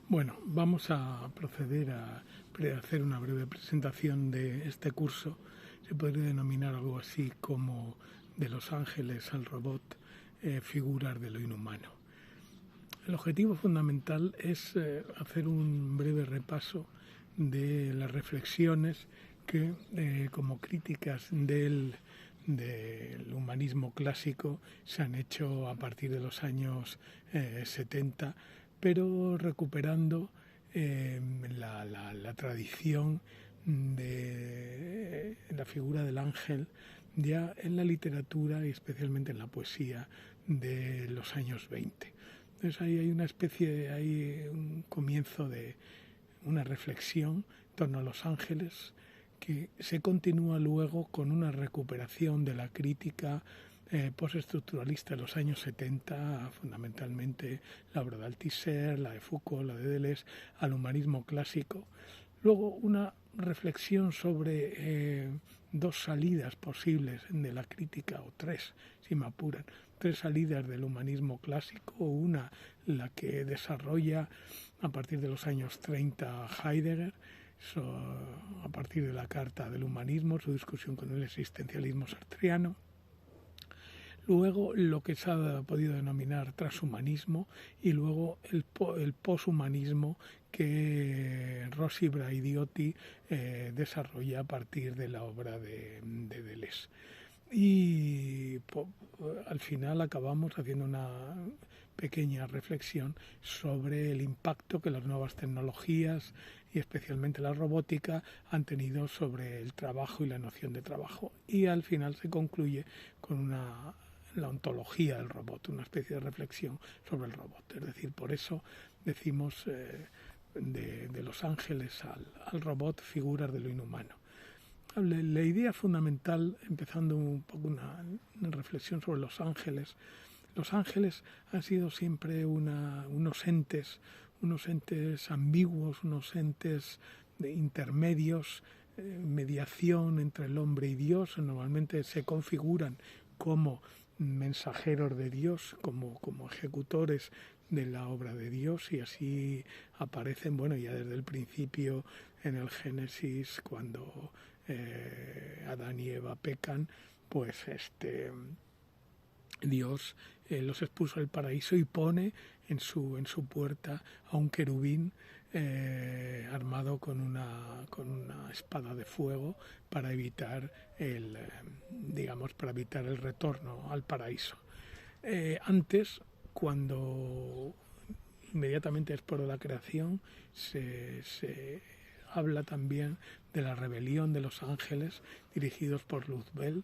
Bueno, vamos a proceder a hacer una breve presentación de este curso. Se podría denominar algo así como de los ángeles al robot, figuras de lo inhumano. El objetivo fundamental es hacer un breve repaso de las reflexiones que, como críticas del humanismo clásico, se han hecho a partir de los años 70, pero recuperando la tradición de la figura del ángel ya en la literatura y especialmente en la poesía de los años 20. Entonces ahí hay una especie, hay un comienzo de una reflexión en torno a los ángeles que se continúa luego con una recuperación de la crítica postestructuralista de los años 70, fundamentalmente la obra de Althusser, la de Foucault, la de Deleuze, al humanismo clásico. Luego una reflexión sobre dos salidas posibles de la crítica, o tres, si me apuran, tres salidas del humanismo clásico, una la que desarrolla a partir de los años 30 Heidegger, a partir de la Carta del Humanismo, su discusión con el existencialismo sartreano. Luego lo que se ha podido denominar transhumanismo y luego el poshumanismo que Rossi Braidotti desarrolla a partir de la obra de Deleuze. Y al final acabamos haciendo una pequeña reflexión sobre el impacto que las nuevas tecnologías y especialmente la robótica han tenido sobre el trabajo y la noción de trabajo. Y al final se concluye con la ontología del robot, una especie de reflexión sobre el robot. Es decir, por eso decimos de los ángeles al robot, figuras de lo inhumano. La idea fundamental, empezando un poco una reflexión sobre los ángeles han sido siempre unos entes ambiguos, unos entes intermedios, mediación entre el hombre y Dios. Normalmente se configuran como mensajeros de Dios, como ejecutores de la obra de Dios, y así aparecen, bueno, ya desde el principio en el Génesis, cuando Adán y Eva pecan, pues Dios los expuso al paraíso y pone en su puerta a un querubín armado con una espada de fuego para evitar el retorno al paraíso. Antes, cuando inmediatamente después de la creación, se habla también de la rebelión de los ángeles dirigidos por Luzbel,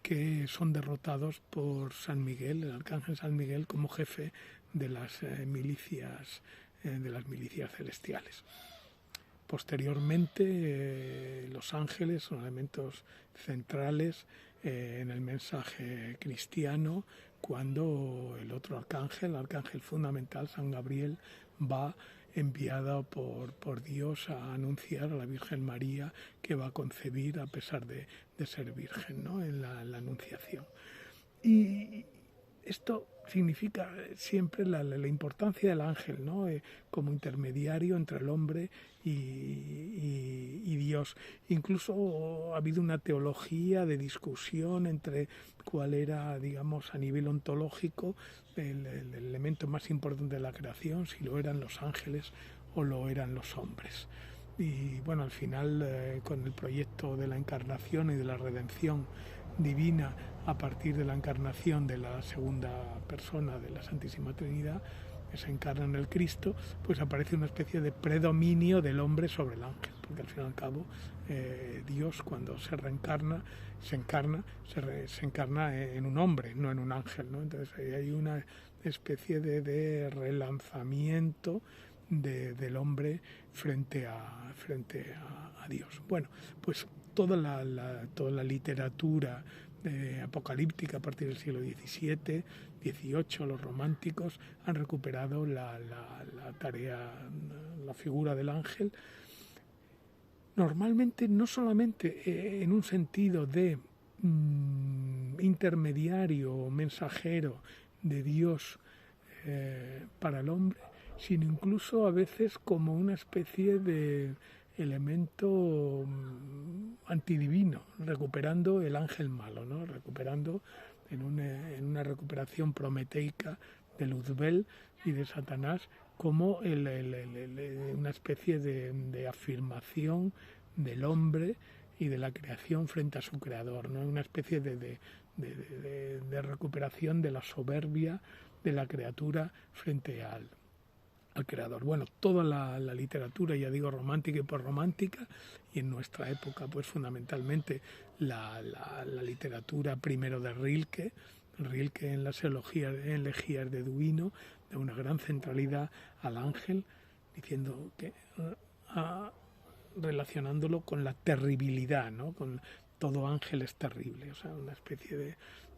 que son derrotados por San Miguel, el arcángel San Miguel, como jefe de las milicias celestiales. Posteriormente, los ángeles son elementos centrales en el mensaje cristiano, cuando el otro arcángel, el arcángel fundamental, San Gabriel, va enviado por Dios a anunciar a la Virgen María que va a concebir a pesar de ser virgen, ¿no?, en la anunciación. Y esto significa siempre la importancia del ángel, ¿no?, como intermediario entre el hombre y Dios. Incluso ha habido una teología de discusión entre cuál era, digamos, a nivel ontológico el elemento más importante de la creación, si lo eran los ángeles o lo eran los hombres. Y bueno, al final, con el proyecto de la encarnación y de la redención divina a partir de la encarnación de la segunda persona de la Santísima Trinidad, que se encarna en el Cristo, pues aparece una especie de predominio del hombre sobre el ángel, porque al fin y al cabo Dios, cuando se encarna en un hombre, no en un ángel, ¿no? Entonces ahí hay una especie de relanzamiento del hombre frente a Dios. Bueno, pues toda la literatura apocalíptica a partir del siglo XVII, XVIII, los románticos han recuperado la tarea, la figura del ángel, normalmente no solamente en un sentido de intermediario o mensajero de Dios para el hombre, sino incluso a veces como una especie de elemento antidivino, recuperando el ángel malo, ¿no? Recuperando en una recuperación prometeica de Luzbel y de Satanás como una especie de afirmación del hombre y de la creación frente a su creador, ¿no? Una especie de recuperación de la soberbia de la criatura frente al creador. Bueno, toda la literatura, ya digo, romántica y posromántica, y en nuestra época, pues fundamentalmente la literatura primero de Rilke en las elegías de Duino, de una gran centralidad al ángel, diciendo que relacionándolo con la terribilidad, ¿no? Con todo ángel es terrible, o sea, una especie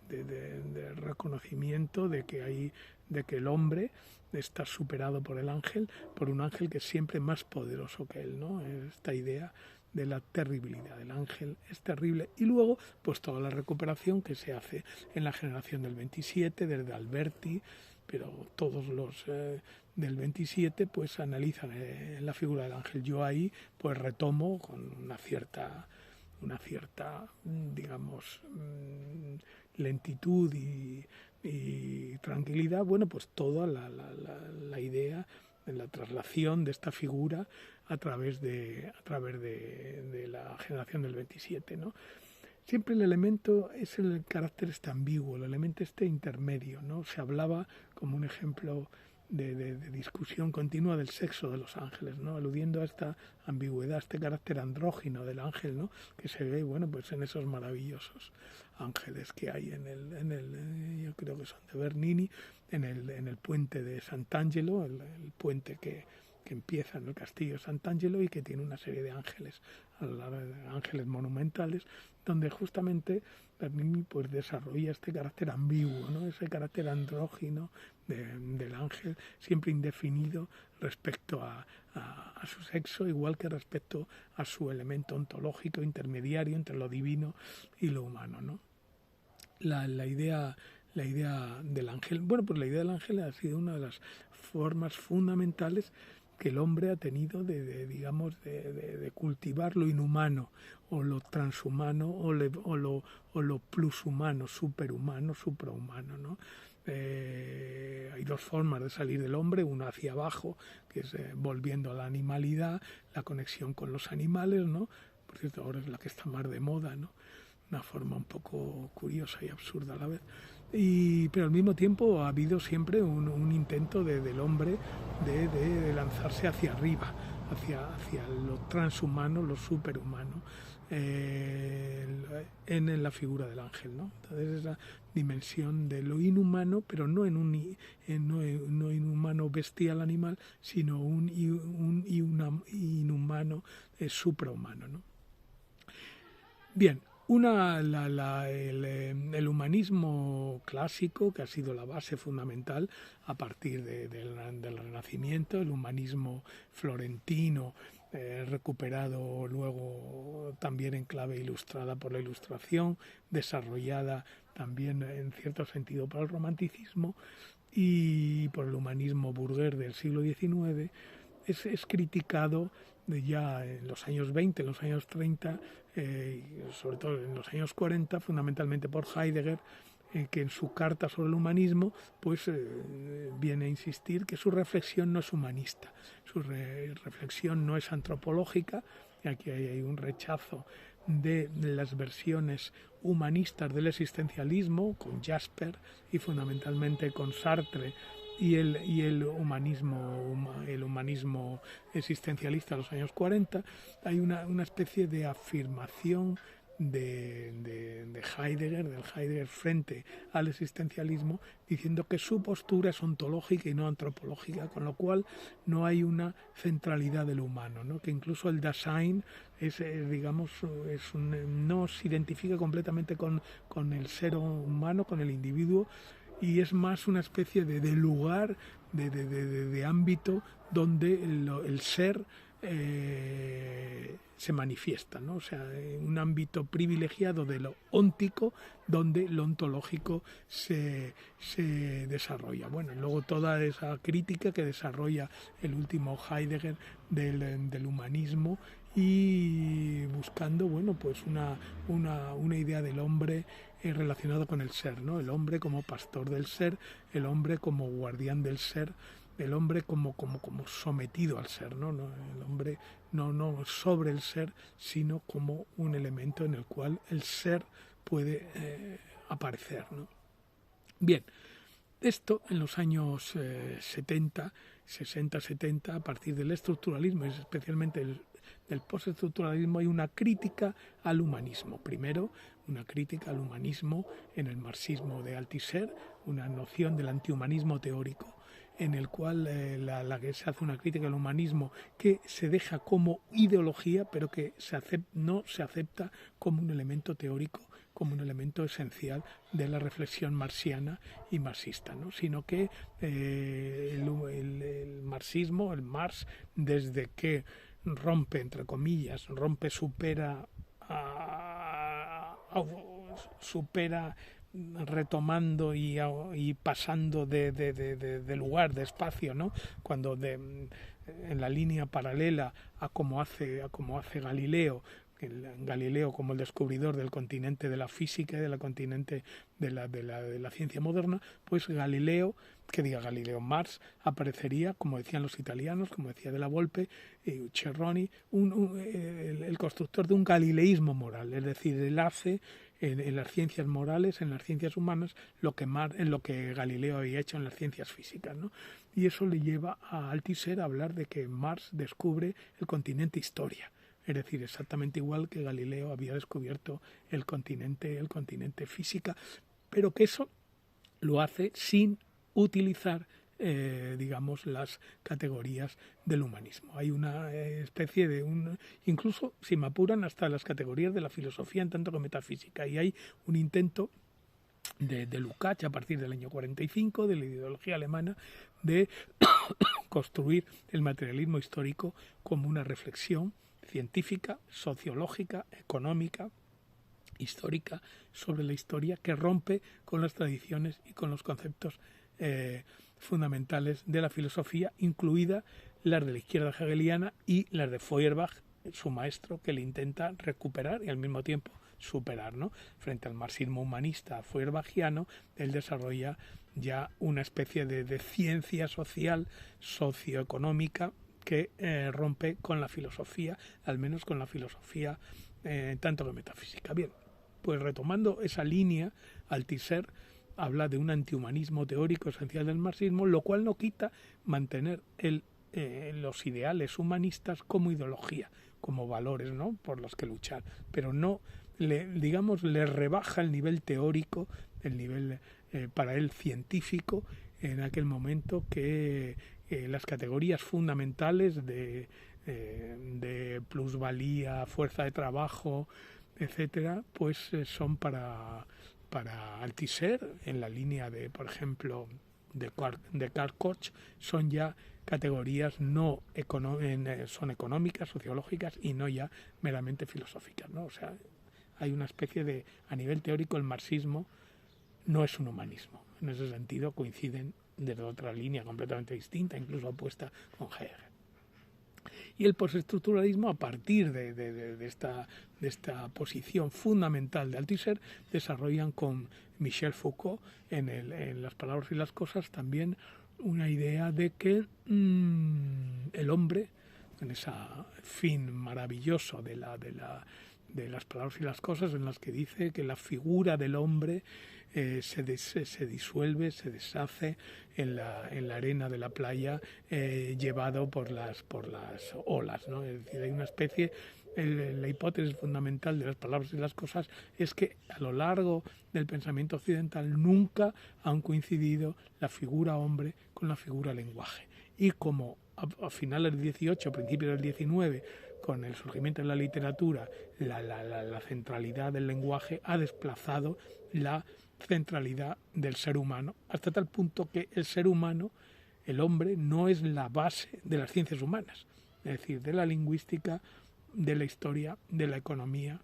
de reconocimiento de que el hombre está superado por el ángel, por un ángel que es siempre más poderoso que él, ¿no? Esta idea de la terribilidad del ángel es terrible. Y luego, pues toda la recuperación que se hace en la generación del 27, desde Alberti, pero todos los del 27 pues analizan la figura del ángel. Yo ahí pues retomo con una cierta digamos lentitud y tranquilidad, bueno, pues toda la idea de la traslación de esta figura a través de la generación del 27, ¿no? Siempre el elemento es el carácter este ambiguo, el elemento este intermedio, ¿no? Se hablaba como un ejemplo de discusión continua del sexo de los ángeles, ¿no? Aludiendo a esta ambigüedad, a este carácter andrógino del ángel, ¿no? Que se ve, bueno, pues en esos maravillosos ángeles que hay en el yo creo que son de Bernini, en el puente de Sant'Angelo, el puente que empieza en el castillo de Sant'Angelo y que tiene una serie de ángeles, ángeles monumentales, donde justamente Bernini pues desarrolla este carácter ambiguo, ¿no? Ese carácter andrógino del ángel, siempre indefinido respecto a su sexo, igual que respecto a su elemento ontológico intermediario entre lo divino y lo humano, ¿no? La idea del ángel, bueno, pues la idea del ángel ha sido una de las formas fundamentales que el hombre ha tenido de cultivar lo inhumano o lo transhumano o lo plushumano, superhumano, suprahumano, ¿no? Hay dos formas de salir del hombre, una hacia abajo, que es volviendo a la animalidad, la conexión con los animales, ¿no? Por cierto, ahora es la que está más de moda, ¿no? Una forma un poco curiosa y absurda a la vez. Pero al mismo tiempo ha habido siempre un intento del hombre de lanzarse hacia arriba, hacia lo transhumano, lo superhumano, en la figura del ángel, ¿no? Entonces esa dimensión de lo inhumano, pero no en un inhumano bestial animal, sino un inhumano suprahumano, ¿no? Bien. El humanismo clásico, que ha sido la base fundamental a partir del Renacimiento, el humanismo florentino, recuperado luego también en clave ilustrada por la Ilustración, desarrollada también en cierto sentido por el romanticismo y por el humanismo burgués del siglo XIX, es criticado ya en los años 20, en los años 30, sobre todo en los años 40, fundamentalmente por Heidegger, que en su carta sobre el humanismo pues viene a insistir que su reflexión no es humanista, su reflexión no es antropológica, y aquí hay un rechazo de las versiones humanistas del existencialismo, con Jasper y fundamentalmente con Sartre, y el humanismo existencialista de los años 40, hay una especie de afirmación de Heidegger, del Heidegger frente al existencialismo, diciendo que su postura es ontológica y no antropológica, con lo cual no hay una centralidad del humano, ¿no? Que incluso el Dasein no se identifica completamente con el ser humano, con el individuo, y es más una especie de lugar, de ámbito donde el ser se manifiesta, ¿no? O sea, un ámbito privilegiado de lo óntico, donde lo ontológico se desarrolla. Bueno, luego toda esa crítica que desarrolla el último Heidegger del humanismo, y buscando, bueno, pues una idea del hombre relacionado con el ser, ¿no? El hombre como pastor del ser, el hombre como guardián del ser, el hombre como sometido al ser, ¿no? El hombre no sobre el ser, sino como un elemento en el cual el ser puede aparecer, ¿no? Bien, esto en los años 60, 60, 70, a partir del estructuralismo, especialmente del postestructuralismo, hay una crítica al humanismo. Primero, una crítica al humanismo en el marxismo de Althusser, una noción del antihumanismo teórico, en el cual la que se hace una crítica al humanismo que se deja como ideología, pero que no se acepta como un elemento teórico, como un elemento esencial de la reflexión marxiana y marxista, ¿no? Sino que el marxismo, el Marx, desde que rompe, entre comillas, supera retomando y pasando de lugar, de espacio, ¿no? Cuando en la línea paralela a como hace Galileo, como el descubridor del continente de la física y del continente de la ciencia moderna, pues Marx aparecería, como decían los italianos, como decía Della Volpe, Cerroni, el constructor de un galileísmo moral, es decir, él hace en las ciencias morales, en las ciencias humanas, en lo que Galileo había hecho en las ciencias físicas, ¿no? Y eso le lleva a Althusser a hablar de que Marx descubre el continente historia. Es decir, exactamente igual que Galileo había descubierto el continente física, pero que eso lo hace sin utilizar, digamos, las categorías del humanismo. Hay una especie incluso, si me apuran, hasta las categorías de la filosofía en tanto que metafísica, y hay un intento de Lukács a partir del año 45, de la ideología alemana, de construir el materialismo histórico como una reflexión científica, sociológica, económica, histórica sobre la historia, que rompe con las tradiciones y con los conceptos fundamentales de la filosofía, incluida las de la izquierda hegeliana y las de Feuerbach, su maestro, que le intenta recuperar y al mismo tiempo superar, ¿no? Frente al marxismo humanista feuerbachiano, él desarrolla ya una especie de ciencia social, socioeconómica, que rompe con la filosofía, al menos con la filosofía tanto que metafísica. Bien, pues retomando esa línea, Althusser habla de un antihumanismo teórico esencial del marxismo, lo cual no quita mantener los ideales humanistas como ideología, como valores, ¿no?, por los que luchar, pero no le rebaja el nivel teórico, el nivel para él científico, en aquel momento que las categorías fundamentales de plusvalía, fuerza de trabajo, etcétera, pues son para Althusser, en la línea de, por ejemplo, de Karl Koch, son ya categorías son económicas, sociológicas y no ya meramente filosóficas, ¿no? O sea, hay una especie de, a nivel teórico, el marxismo no es un humanismo. En ese sentido coinciden desde otra línea completamente distinta, incluso opuesta con Hegel. Y el postestructuralismo, a partir de esta posición fundamental de Althusser, desarrollan con Michel Foucault en Las palabras y las cosas también una idea de que el hombre, en ese fin maravilloso de Las palabras y las cosas, en las que dice que la figura del hombre se disuelve, se deshace en la arena de la playa, llevado por las olas, ¿no? Es decir, hay una especie, la hipótesis fundamental de Las palabras y las cosas es que a lo largo del pensamiento occidental nunca han coincidido la figura hombre con la figura lenguaje, y como a finales del 18, principios del 19, con el surgimiento de la literatura, la centralidad del lenguaje ha desplazado la centralidad del ser humano, hasta tal punto que el ser humano, el hombre, no es la base de las ciencias humanas. es decir, de la lingüística, de la historia, de la economía,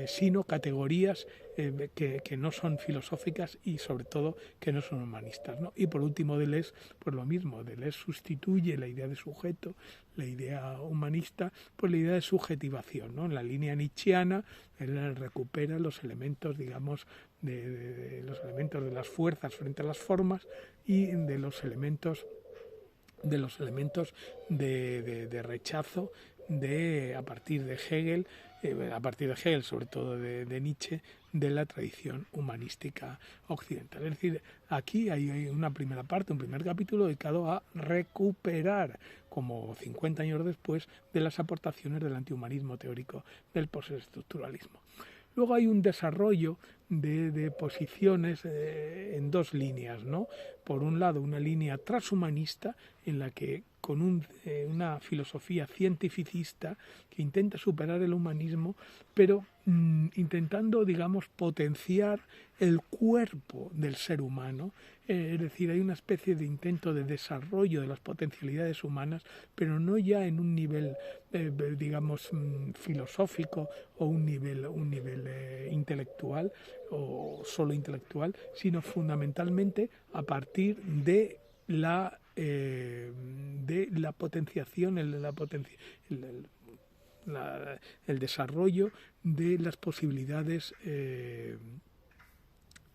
sino categorías que no son filosóficas y sobre todo que no son humanistas, ¿no? Y por último Deleuze, pues lo mismo, Deleuze sustituye la idea de sujeto, la idea humanista, por la idea de subjetivación, ¿no? En la línea nietzscheana él recupera los elementos, digamos, de los elementos de las fuerzas frente a las formas y de los elementos de rechazo a partir de Hegel, sobre todo de Nietzsche, de la tradición humanística occidental. Es decir, aquí hay una primera parte, un primer capítulo dedicado a recuperar, como 50 años después, de las aportaciones del antihumanismo teórico del postestructuralismo. Luego hay un desarrollo de posiciones en dos líneas, ¿no? Por un lado, una línea transhumanista en la que con una filosofía cientificista que intenta superar el humanismo, pero intentando, digamos, potenciar el cuerpo del ser humano. Es decir, hay una especie de intento de desarrollo de las potencialidades humanas, pero no ya en un nivel, digamos, filosófico o un nivel intelectual o solo intelectual, sino fundamentalmente a partir de la potenciación, el desarrollo de las posibilidades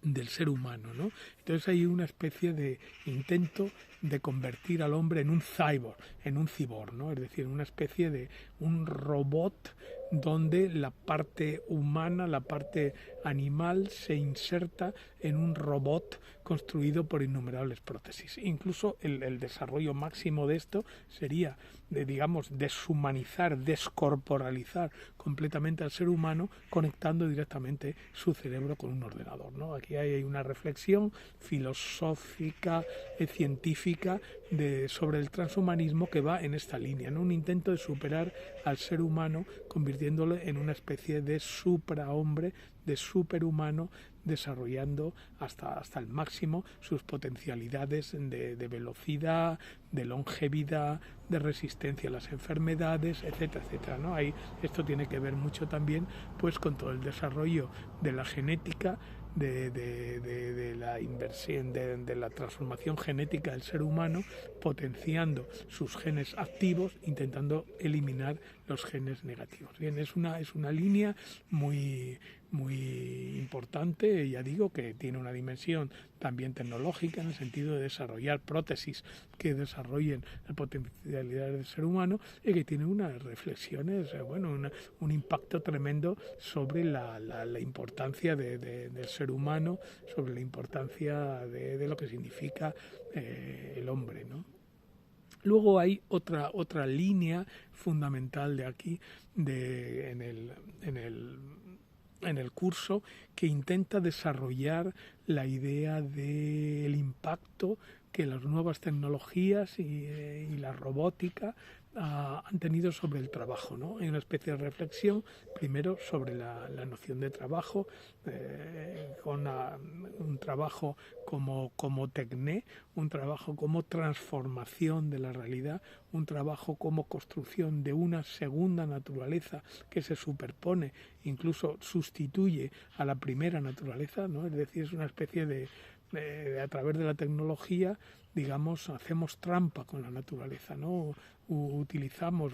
del ser humano, ¿no? Entonces hay una especie de intento de convertir al hombre en un cyborg, ¿no? Es decir, una especie de un robot donde la parte humana, la parte animal se inserta en un robot construido por innumerables prótesis. Incluso el desarrollo máximo de esto sería, digamos, deshumanizar, descorporalizar completamente al ser humano, conectando directamente su cerebro con un ordenador, ¿no? Aquí hay una reflexión filosófica, científica sobre el transhumanismo que va en esta línea, ¿no? Un intento de superar al ser humano convirtiéndolo en una especie de suprahombre, de superhumano, desarrollando hasta el máximo sus potencialidades de velocidad, de longevidad, de resistencia a las enfermedades, etcétera, etcétera, ¿no? Esto tiene que ver mucho también pues con todo el desarrollo de la genética, de la inversión, de la transformación genética del ser humano, potenciando sus genes activos, intentando eliminar los genes negativos. Bien, es una línea muy importante, ya digo, que tiene una dimensión también tecnológica en el sentido de desarrollar prótesis que desarrollen las potencialidades del ser humano y que tiene unas reflexiones, un impacto tremendo sobre la importancia del ser humano, sobre la importancia de lo que significa el hombre, ¿no? Luego hay otra línea fundamental de aquí en el curso que intenta desarrollar la idea del impacto que las nuevas tecnologías y la robótica han tenido sobre el trabajo, ¿no? Hay una especie de reflexión, primero sobre la noción de trabajo, con un trabajo como tecné, un trabajo como transformación de la realidad, un trabajo como construcción de una segunda naturaleza que se superpone, incluso sustituye a la primera naturaleza, ¿no? Es decir, es una especie de a través de la tecnología, digamos, hacemos trampa con la naturaleza, ¿no? Utilizamos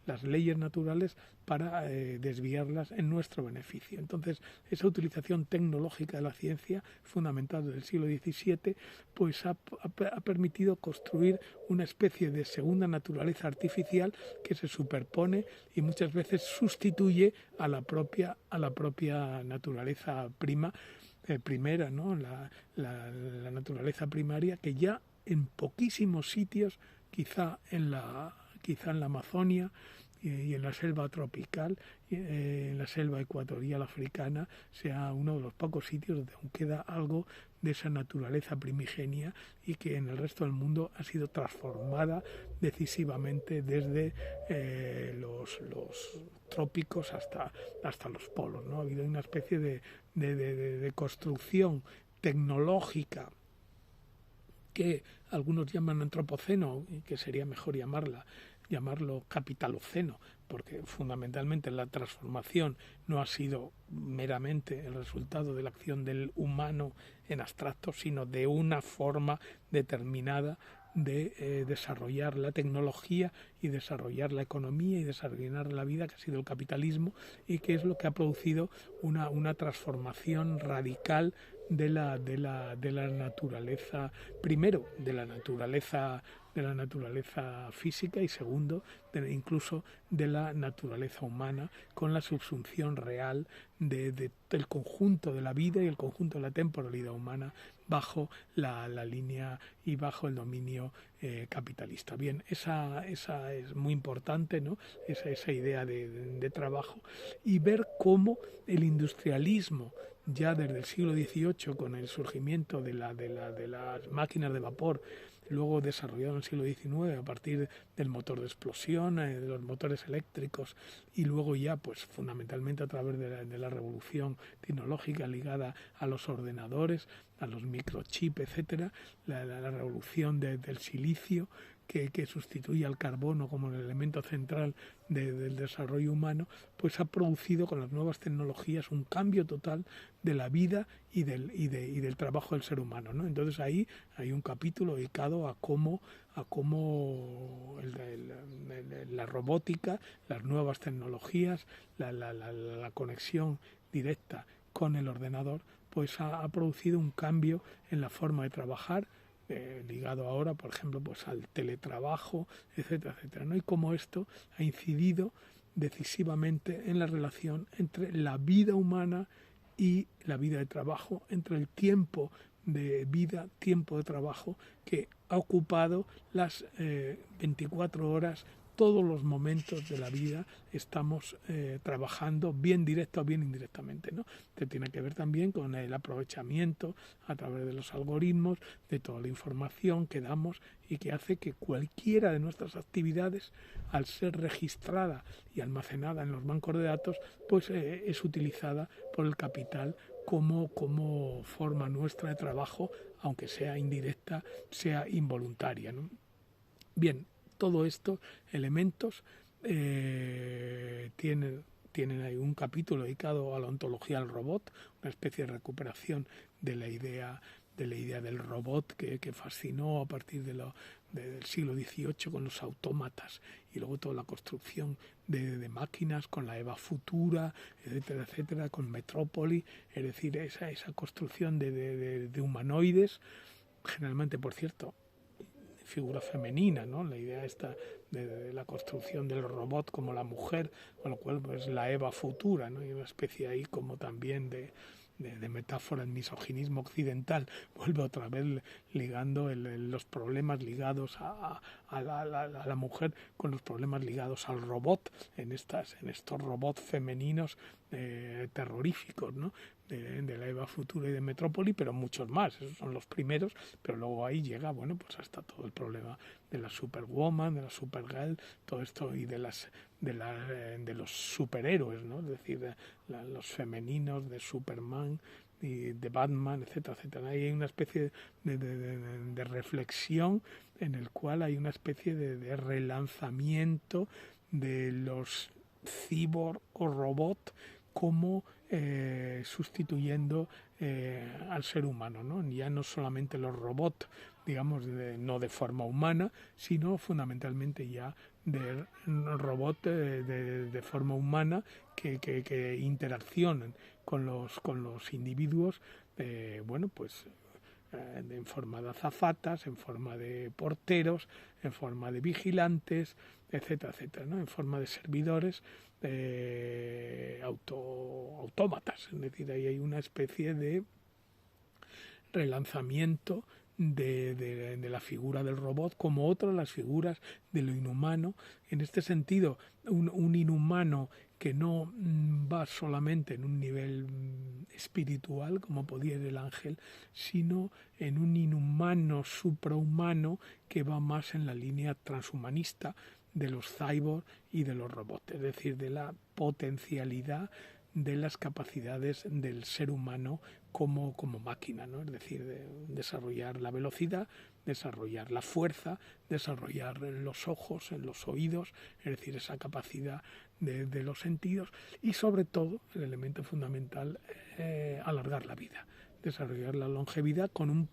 las leyes naturales para desviarlas en nuestro beneficio. Entonces, esa utilización tecnológica de la ciencia, fundamental del siglo XVII, pues ha permitido construir una especie de segunda naturaleza artificial que se superpone y muchas veces sustituye a la propia naturaleza primera, ¿no? La naturaleza primaria, que ya en poquísimos sitios, quizá en la Amazonia y en la selva tropical, en la selva ecuatorial africana, sea uno de los pocos sitios donde aún queda algo de esa naturaleza primigenia y que en el resto del mundo ha sido transformada decisivamente desde los trópicos hasta los polos, ¿no? Ha habido una especie de construcción tecnológica que algunos llaman antropoceno y que sería mejor llamarlo capitaloceno, porque fundamentalmente la transformación no ha sido meramente el resultado de la acción del humano en abstracto, sino de una forma determinada de desarrollar la tecnología y desarrollar la economía y desarrollar la vida, que ha sido el capitalismo, y que es lo que ha producido una transformación radical de la naturaleza, primero de la naturaleza física y segundo incluso de la naturaleza humana, con la subsunción real del conjunto de la vida y el conjunto de la temporalidad humana bajo la línea y bajo el dominio capitalista. Bien, esa es muy importante, ¿no? Esa idea de trabajo, y ver cómo el industrialismo ya desde el siglo XVIII, con el surgimiento de las máquinas de vapor, luego desarrollado en el siglo XIX a partir del motor de explosión, de los motores eléctricos, y luego ya pues fundamentalmente a través de la revolución tecnológica ligada a los ordenadores, a los microchips, etcétera, la revolución del silicio que sustituye al carbono como el elemento central del desarrollo humano, pues ha producido con las nuevas tecnologías un cambio total de la vida y del trabajo del ser humano, ¿no? Entonces ahí hay un capítulo dedicado a cómo la robótica, las nuevas tecnologías, la conexión directa con el ordenador, pues ha producido un cambio en la forma de trabajar, ligado ahora, por ejemplo, pues al teletrabajo, etcétera, etcétera, ¿no? Y cómo esto ha incidido decisivamente en la relación entre la vida humana y la vida de trabajo, entre el tiempo de vida, tiempo de trabajo que ha ocupado las 24 horas, todos los momentos de la vida estamos trabajando, bien directa o bien indirectamente, ¿no? Que tiene que ver también con el aprovechamiento a través de los algoritmos, de toda la información que damos y que hace que cualquiera de nuestras actividades, al ser registrada y almacenada en los bancos de datos, pues es utilizada por el capital como forma nuestra de trabajo, aunque sea indirecta, sea involuntaria, ¿no? Bien, todo estos elementos tienen ahí un capítulo dedicado a la ontología del robot, una especie de recuperación de la idea del robot que fascinó a partir del siglo XVIII con los autómatas, y luego toda la construcción de máquinas con la Eva Futura, etcétera, etcétera, con Metrópoli, es decir, esa construcción de humanoides, generalmente, por cierto, figura femenina, ¿no? La idea esta de la construcción del robot como la mujer, con lo cual pues la Eva Futura, ¿no? Y una especie ahí como también de metáfora en misoginismo occidental, vuelve otra vez ligando los problemas ligados a la mujer con los problemas ligados al robot, en estos robots femeninos terroríficos, ¿no? De la Eva Futura y de Metrópoli, pero muchos más, esos son los primeros, pero luego ahí llega, bueno, pues hasta todo el problema de la Superwoman, de la Supergirl, todo esto, y de los superhéroes, ¿no? Es decir, los femeninos de Superman y de Batman, etcétera, etcétera. Ahí hay una especie de reflexión en el cual hay una especie de relanzamiento de los cyborg o robot como sustituyendo al ser humano, ¿no? Ya no solamente los robots, digamos, no de forma humana, sino fundamentalmente ya de robots de forma humana que interaccionan con los individuos, bueno, pues en forma de azafatas, en forma de porteros, en forma de vigilantes, etcétera, etcétera, ¿no? En forma de servidores, autómatas. Es decir, ahí hay una especie de relanzamiento de la figura del robot como otra de las figuras de lo inhumano. En este sentido, un inhumano que no va solamente en un nivel espiritual, como podía ir el ángel, sino en un inhumano suprahumano que va más en la línea transhumanista de los cyborgs y de los robots, es decir, de la potencialidad de las capacidades del ser humano como máquina, ¿no? Es decir, desarrollar la velocidad, desarrollar la fuerza, desarrollar los ojos, en los oídos, es decir, esa capacidad de los sentidos y sobre todo, el elemento fundamental, alargar la vida, desarrollar la longevidad con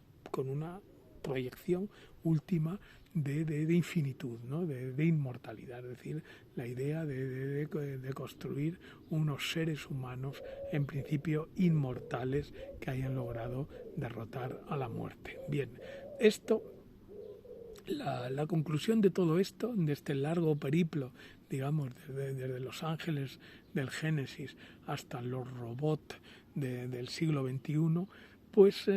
una proyección última de infinitud, ¿no? de inmortalidad, es decir, la idea de construir unos seres humanos en principio inmortales que hayan logrado derrotar a la muerte. Bien, la conclusión de todo esto, de este largo periplo, digamos, desde los ángeles del Génesis hasta los robots del siglo XXI, pues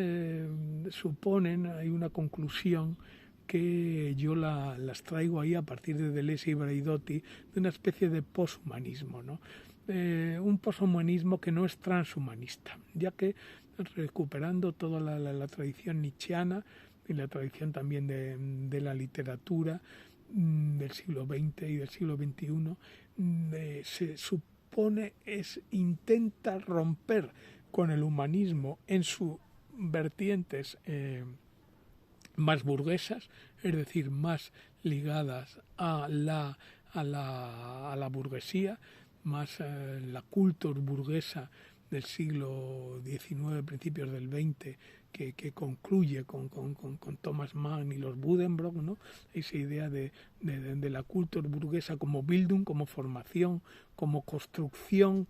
suponen, hay una conclusión que yo las traigo ahí a partir de Deleuze y Braidotti, de una especie de poshumanismo, ¿no? Un poshumanismo que no es transhumanista, ya que recuperando toda la tradición nietzscheana y la tradición también de la literatura del siglo XX y del siglo XXI, se supone, intenta romper con el humanismo en sus vertientes más burguesas, es decir, más ligadas a la burguesía, más la cultura burguesa del siglo XIX, principios del XX, que concluye con Thomas Mann y los Buddenbrook, ¿no? Esa idea de la cultura burguesa como Bildung, como formación, como construcción,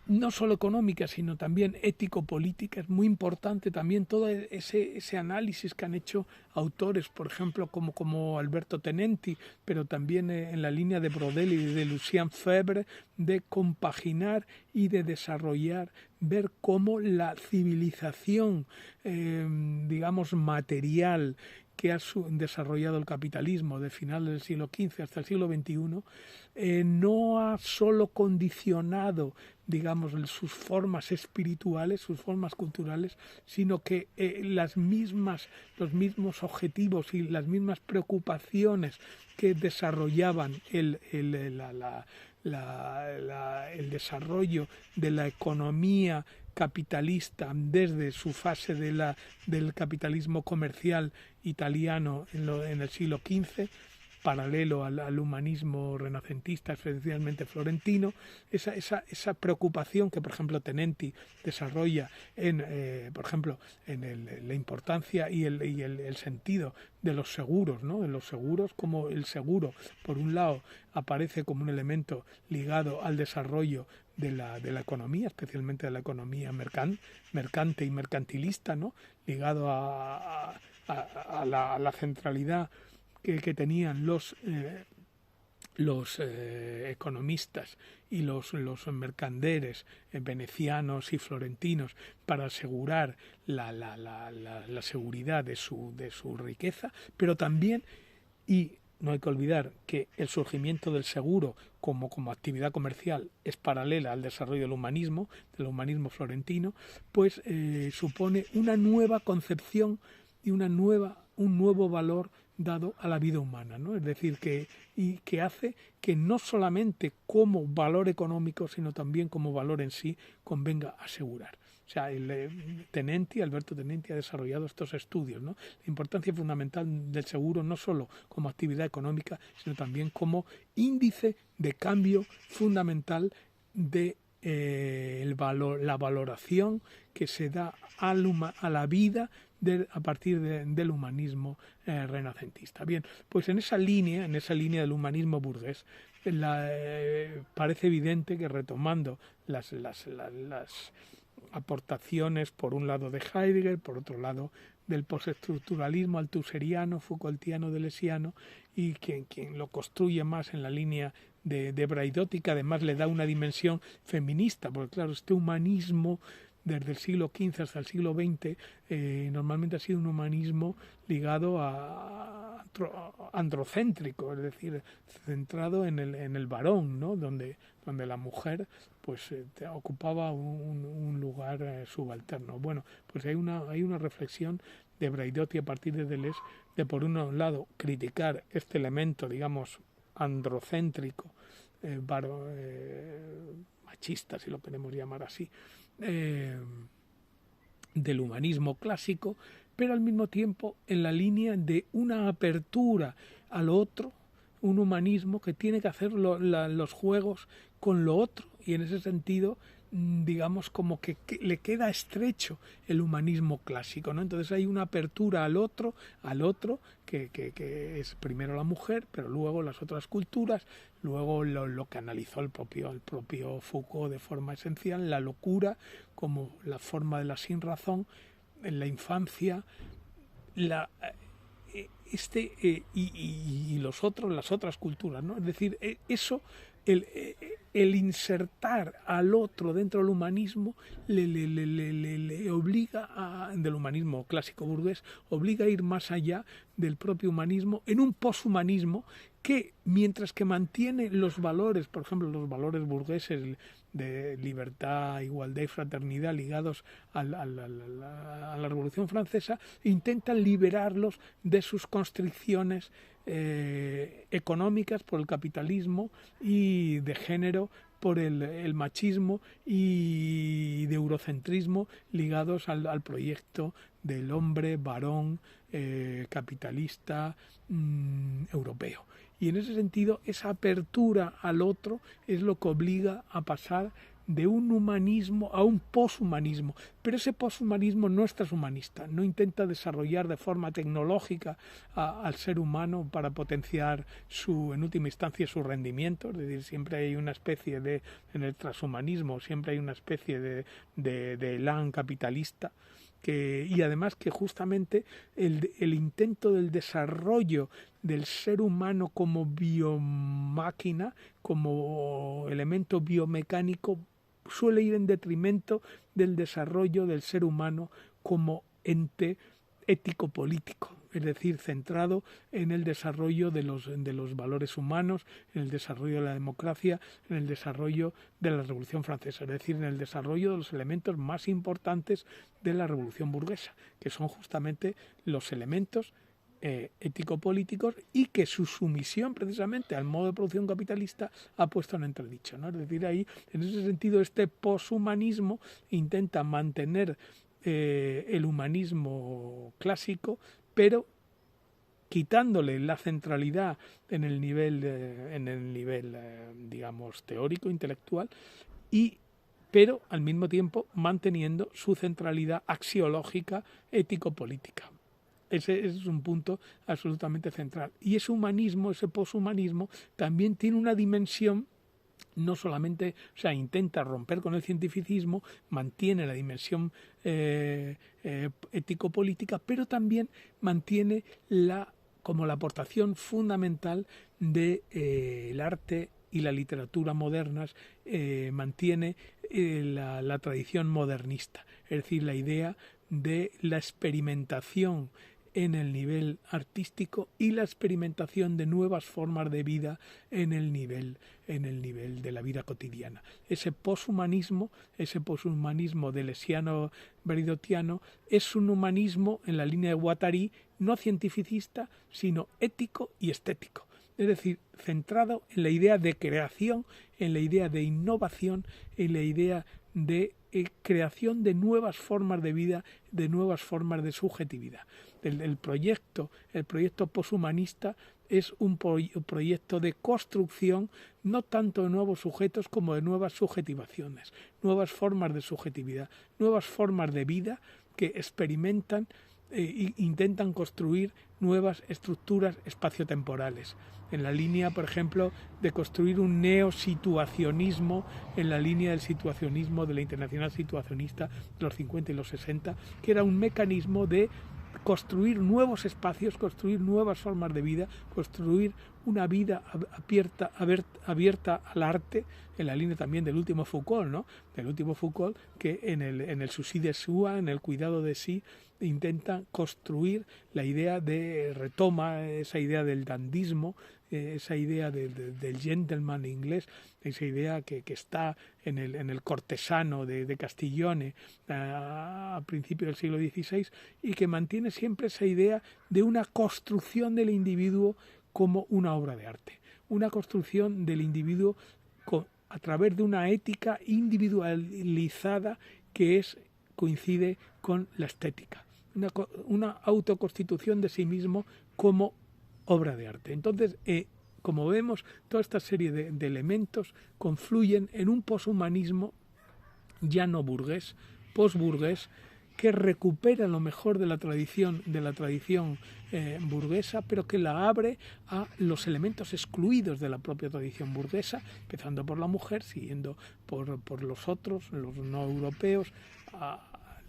no solo económica, sino también ético-política. Es muy importante también todo ese análisis que han hecho autores, por ejemplo, como Alberto Tenenti, pero también en la línea de Brodel y de Lucien Febvre, de compaginar y de desarrollar, ver cómo la civilización, digamos, material que ha desarrollado el capitalismo de finales del siglo XV hasta el siglo XXI, no ha solo condicionado, digamos, sus formas espirituales, sus formas culturales, sino que los mismos objetivos y las mismas preocupaciones que desarrollaban el desarrollo de la economía capitalista desde su fase del capitalismo comercial italiano en el siglo XV, paralelo al humanismo renacentista, especialmente florentino, esa preocupación que, por ejemplo, Tenenti desarrolla por ejemplo, en la importancia y el sentido de los seguros, ¿no? De los seguros, como el seguro, por un lado, aparece como un elemento ligado al desarrollo de la economía, especialmente de la economía mercante y mercantilista, ¿no? Ligado a la centralidad que tenían los economistas y los mercaderes venecianos y florentinos para asegurar la seguridad de su riqueza, pero también, y no hay que olvidar que el surgimiento del seguro como actividad comercial es paralela al desarrollo del humanismo florentino, pues supone una nueva concepción y un nuevo valor dado a la vida humana, ¿no? Es decir, que hace que no solamente como valor económico, sino también como valor en sí convenga asegurar. O sea, Alberto Tenenti ha desarrollado estos estudios, ¿no? La importancia fundamental del seguro no solo como actividad económica, sino también como índice de cambio fundamental de la valoración que se da a la vida a partir del humanismo renacentista. Bien, pues en esa línea del humanismo burgués, parece evidente que retomando las aportaciones, por un lado de Heidegger, por otro lado del postestructuralismo althuseriano, Foucaultiano, deleuziano, y quien lo construye más en la línea de Braidotti, que además le da una dimensión feminista, porque claro, este humanismo desde el siglo XV hasta el siglo XX normalmente ha sido un humanismo ligado a androcéntrico, es decir, centrado en el varón, ¿no? donde la mujer pues ocupaba un lugar subalterno. Bueno, pues hay una reflexión de Braidotti a partir de Deleuze de, por un lado, criticar este elemento, digamos, androcéntrico machista, si lo queremos llamar así, del humanismo clásico, pero al mismo tiempo en la línea de una apertura al otro, un humanismo que tiene que hacer los juegos con lo otro, y en ese sentido digamos como que le queda estrecho el humanismo clásico, ¿no? Entonces hay una apertura al otro que es primero la mujer, pero luego las otras culturas, luego lo que analizó el propio Foucault de forma esencial, la locura como la forma de la sinrazón en la infancia, y los otros, las otras culturas, ¿no? Es decir, eso, el insertar al otro dentro del humanismo le obliga del humanismo clásico burgués, obliga a ir más allá del propio humanismo en un poshumanismo que, mientras que mantiene los valores, por ejemplo, los valores burgueses de libertad, igualdad y fraternidad ligados a la Revolución Francesa, intentan liberarlos de sus constricciones económicas por el capitalismo y de género por el machismo y de eurocentrismo ligados al proyecto del hombre varón capitalista europeo. Y en ese sentido, esa apertura al otro es lo que obliga a pasar de un humanismo a un poshumanismo. Pero ese poshumanismo no es transhumanista, no intenta desarrollar de forma tecnológica al ser humano para potenciar en última instancia su rendimiento. Es decir, siempre hay una especie en el transhumanismo, siempre hay una especie de elan capitalista. Y además que justamente el intento del desarrollo del ser humano como biomáquina, como elemento biomecánico, suele ir en detrimento del desarrollo del ser humano como ente ético-político, es decir, centrado en el desarrollo de los valores humanos, en el desarrollo de la democracia, en el desarrollo de la Revolución Francesa, es decir, en el desarrollo de los elementos más importantes de la Revolución burguesa, que son justamente los elementos ético-políticos y que su sumisión precisamente al modo de producción capitalista ha puesto en entredicho, ¿no? Es decir, ahí, en ese sentido, este poshumanismo intenta mantener el humanismo clásico, pero quitándole la centralidad en el nivel digamos, teórico, intelectual, pero al mismo tiempo manteniendo su centralidad axiológica, ético-política. Ese es un punto absolutamente central. Y ese humanismo, ese poshumanismo, también tiene una dimensión, no solamente, o sea, intenta romper con el cientificismo, mantiene la dimensión ético-política, pero también mantiene como la aportación fundamental del arte y la literatura modernas, mantiene la tradición modernista, es decir, la idea de la experimentación en el nivel artístico y la experimentación de nuevas formas de vida en el nivel de la vida cotidiana. Ese poshumanismo deleuziano-beridotiano es un humanismo en la línea de Guattari no cientificista, sino ético y estético. Es decir, centrado en la idea de creación, en la idea de innovación, en la idea de creación de nuevas formas de vida, de nuevas formas de subjetividad. El proyecto poshumanista es un proyecto de construcción no tanto de nuevos sujetos como de nuevas subjetivaciones, nuevas formas de subjetividad, nuevas formas de vida que experimentan e intentan construir nuevas estructuras espaciotemporales, en la línea, por ejemplo, de construir un neosituacionismo, en la línea del situacionismo, de la internacional situacionista de los 50 y los 60, que era un mecanismo de construir nuevos espacios, construir nuevas formas de vida, construir una vida abierta al arte, en la línea también del último Foucault, ¿no? Del último Foucault, que en el souci de soi, en el cuidado de sí, intenta construir la idea retoma esa idea del dandismo, esa idea del gentleman inglés, esa idea que está en el cortesano de Castiglione a principios del siglo XVI, y que mantiene siempre esa idea de una construcción del individuo como una obra de arte. una construcción del individuo a través de una ética individualizada que coincide con la estética, una autoconstitución de sí mismo como obra de arte. Entonces, como vemos, toda esta serie de elementos confluyen en un poshumanismo ya no burgués, posburgués, que recupera lo mejor de la tradición burguesa, pero que la abre a los elementos excluidos de la propia tradición burguesa, empezando por la mujer, siguiendo por los otros, los no europeos,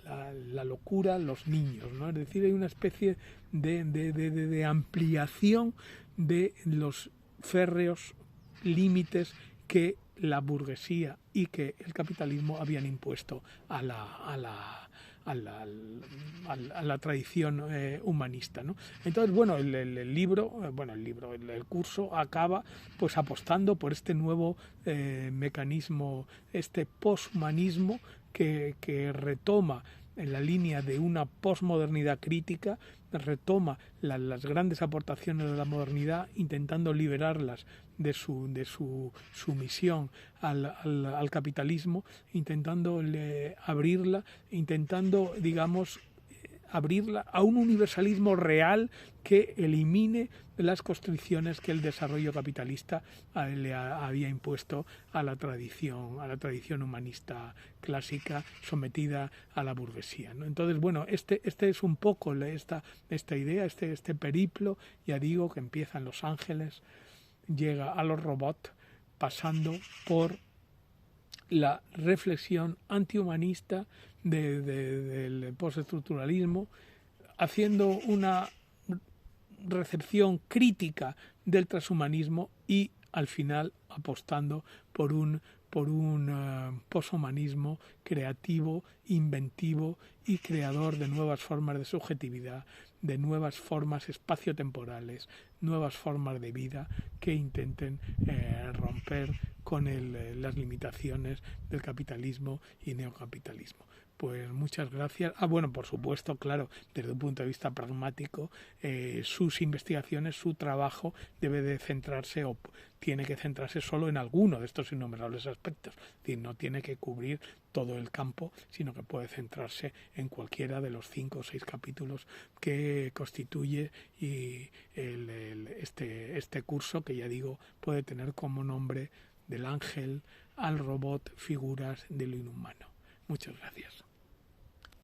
la locura, los niños, ¿no? Es decir, hay una especie de ampliación de los férreos límites que la burguesía y que el capitalismo habían impuesto a la tradición humanista, ¿no? Entonces, bueno, el curso acaba pues apostando por este nuevo mecanismo, este poshumanismo que retoma en la línea de una posmodernidad crítica, retoma las grandes aportaciones de la modernidad, intentando liberarlas de su sumisión al capitalismo, intentando abrirla, digamos, abrirla a un universalismo real que elimine las constricciones que el desarrollo capitalista le había impuesto a la tradición humanista clásica sometida a la burguesía, ¿no? Entonces, bueno, este es un poco esta idea, este periplo, ya digo, que empieza en Los Ángeles, llega a los robots, pasando por la reflexión antihumanista del postestructuralismo, haciendo una recepción crítica del transhumanismo y al final apostando por un poshumanismo creativo, inventivo y creador de nuevas formas de subjetividad, de nuevas formas espaciotemporales, nuevas formas de vida que intenten romper con las limitaciones del capitalismo y neocapitalismo. Pues muchas gracias. Bueno, por supuesto, claro, desde un punto de vista pragmático, sus investigaciones, su trabajo debe de centrarse o tiene que centrarse solo en alguno de estos innumerables aspectos. Es decir, no tiene que cubrir todo el campo, sino que puede centrarse en cualquiera de los 5 o 6 capítulos que constituye este curso, que ya digo, puede tener como nombre Del ángel al robot, figuras de lo inhumano. Muchas gracias.